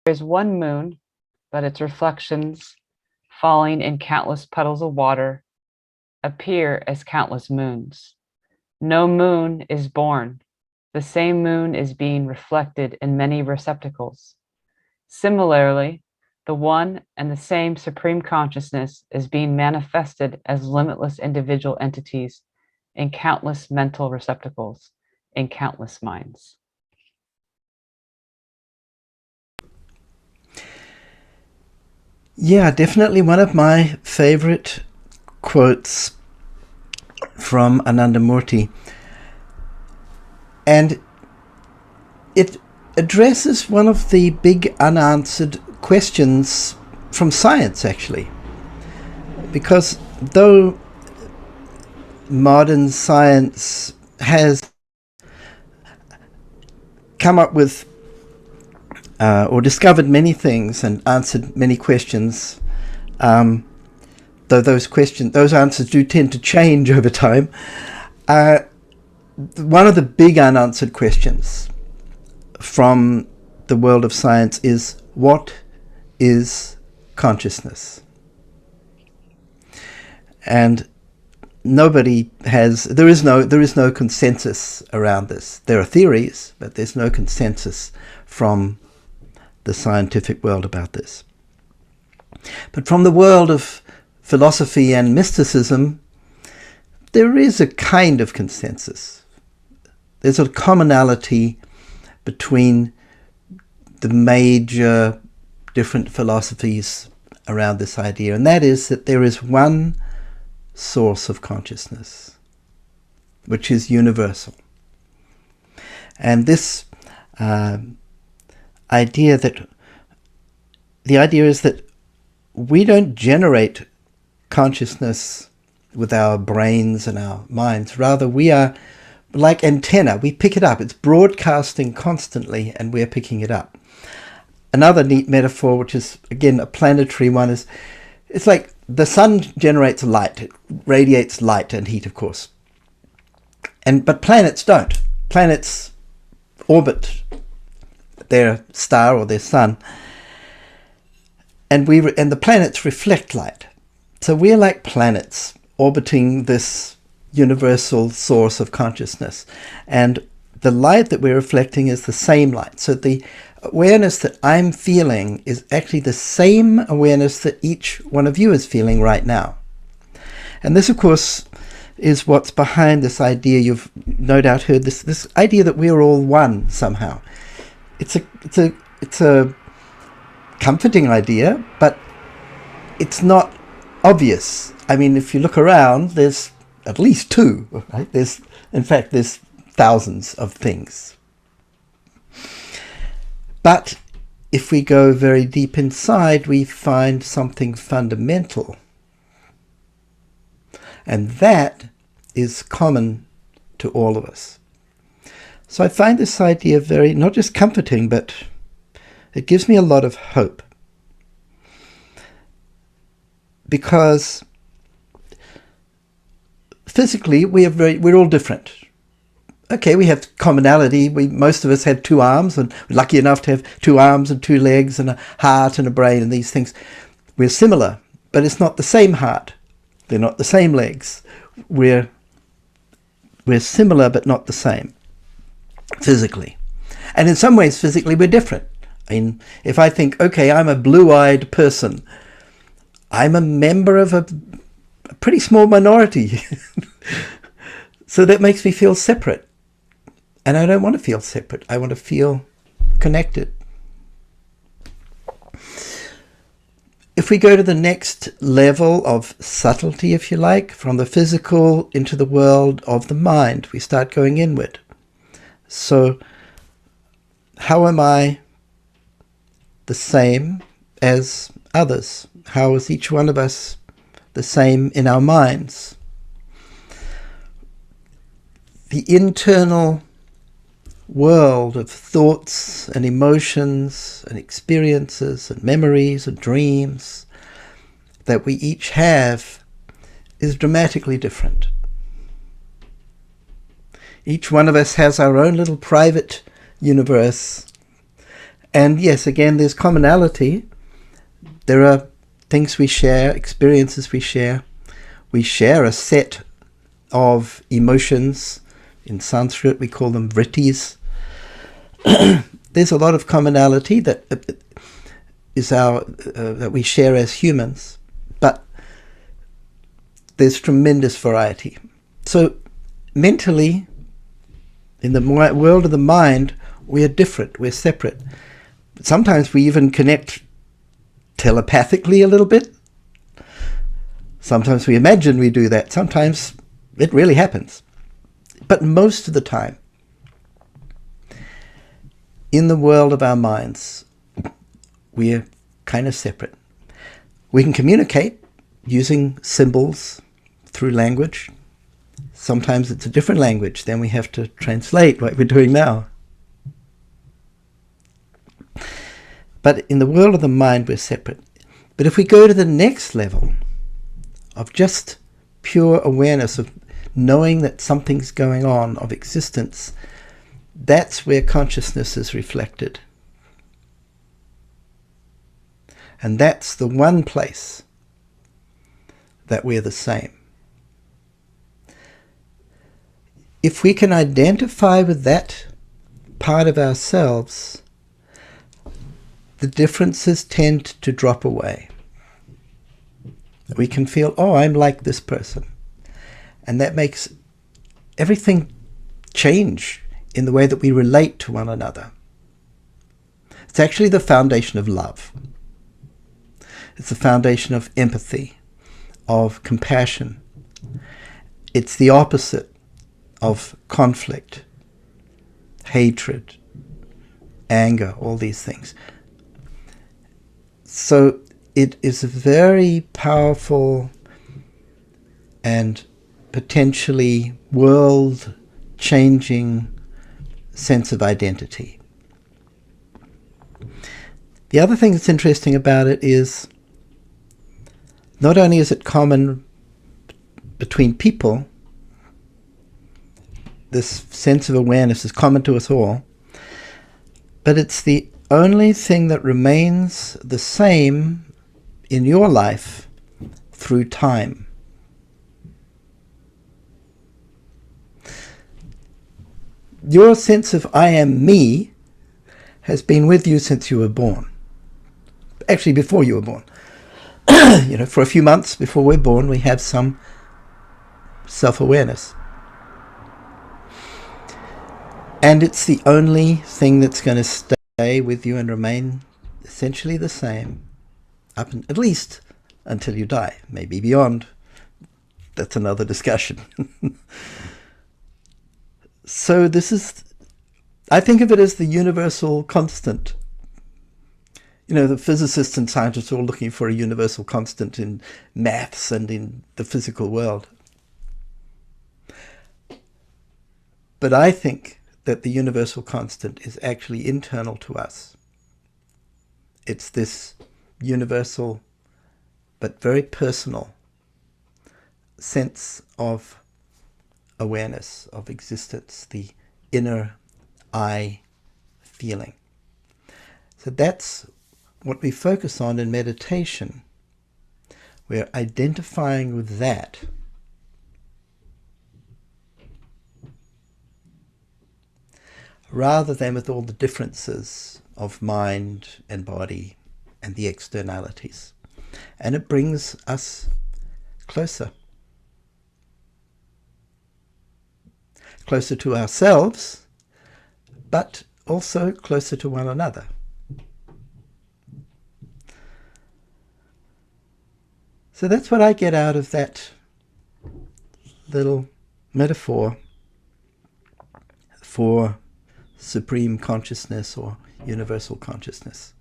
There is one moon, but its reflections, falling in countless puddles of water, appear as countless moons. No moon is born. The same moon is being reflected in many receptacles. Similarly, the one and the same supreme consciousness is being manifested as limitless individual entities in countless mental receptacles, in countless minds. Yeah, definitely one of my favorite quotes from Anandamurti. And it addresses one of the big unanswered questions from science, actually. Because though modern science has come up with or discovered many things and answered many questions, though those answers do tend to change over time, one of the big unanswered questions from the world of science is, what is consciousness? And there is no consensus around this. There are theories, but there's no consensus from the scientific world about this. But from the world of philosophy and mysticism, there is a kind of consensus. There's a commonality between the major different philosophies around this idea, and that is that there is one source of consciousness, which is universal. And this idea is that we don't generate consciousness with our brains and our minds. Rather, we are like antenna. We pick it up. It's broadcasting constantly, and we're picking it up. Another neat metaphor, which is, again, a planetary one, is it's like the sun generates light. It radiates light and heat, of course. But planets don't. Planets orbit their star or their sun, and the planets reflect light. So we're like planets orbiting this universal source of consciousness, and the light that we're reflecting is the same light. So the awareness that I'm feeling is actually the same awareness that each one of you is feeling right now. And this, of course, is what's behind this idea. You've no doubt heard this idea that we're all one somehow. It's a comforting idea, but it's not obvious. I mean, if you look around, there's at least two, right? There's thousands of things. But if we go very deep inside, we find something fundamental. And that is common to all of us. So I find this idea very, not just comforting, but it gives me a lot of hope. Because physically, we're all different. Okay, we have commonality. Most of us have two arms, and we're lucky enough to have two arms and two legs and a heart and a brain and these things. We're similar, but it's not the same heart. They're not the same legs. We're similar, but not the same physically. And in some ways, physically, we're different. I mean, if I think, okay, I'm a blue-eyed person, I'm a member of a pretty small minority. So that makes me feel separate. And I don't want to feel separate. I want to feel connected. If we go to the next level of subtlety, if you like, from the physical into the world of the mind, we start going inward. So how am I the same as others? How is each one of us the same in our minds? The internal world of thoughts and emotions and experiences and memories and dreams that we each have is dramatically different. Each one of us has our own little private universe, And yes, again, there's commonality. There are things we share, experiences we share. We share a set of emotions. In Sanskrit, we call them vrittis. There's a lot of commonality that is that we share as humans, but there's tremendous variety. So mentally, in the world of the mind, we are different, we're separate. Sometimes we even connect telepathically a little bit. Sometimes we imagine we do that. Sometimes it really happens. But most of the time, in the world of our minds, we're kind of separate. We can communicate using symbols through language. Sometimes it's a different language, then we have to translate like we're doing now. But in the world of the mind, we're separate. But if we go to the next level of just pure awareness, of knowing that something's going on, of existence, that's where consciousness is reflected. And that's the one place that we're the same. If we can identify with that part of ourselves, the differences tend to drop away. We can feel, oh, I'm like this person. And that makes everything change in the way that we relate to one another. It's actually the foundation of love. It's the foundation of empathy, of compassion. It's the opposite of conflict, hatred, anger, all these things. So it is a very powerful and potentially world-changing sense of identity. The other thing that's interesting about it is not only is it common between people, this sense of awareness is common to us all, but it's the only thing that remains the same in your life through time. Your sense of I am me has been with you since you were born. Actually, before you were born. For a few months before we're born, we have some self-awareness. And it's the only thing that's going to stay with you and remain essentially the same, at least until you die. Maybe beyond. That's another discussion. So I think of it as the universal constant. The physicists and scientists are all looking for a universal constant in maths and in the physical world. But I think that the universal constant is actually internal to us. It's this universal but very personal sense of awareness, of existence, the inner I feeling. So that's what we focus on in meditation. We're identifying with that. Rather than with all the differences of mind and body and the externalities. And it brings us closer. Closer to ourselves, but also closer to one another. So that's what I get out of that little metaphor for supreme consciousness or universal consciousness.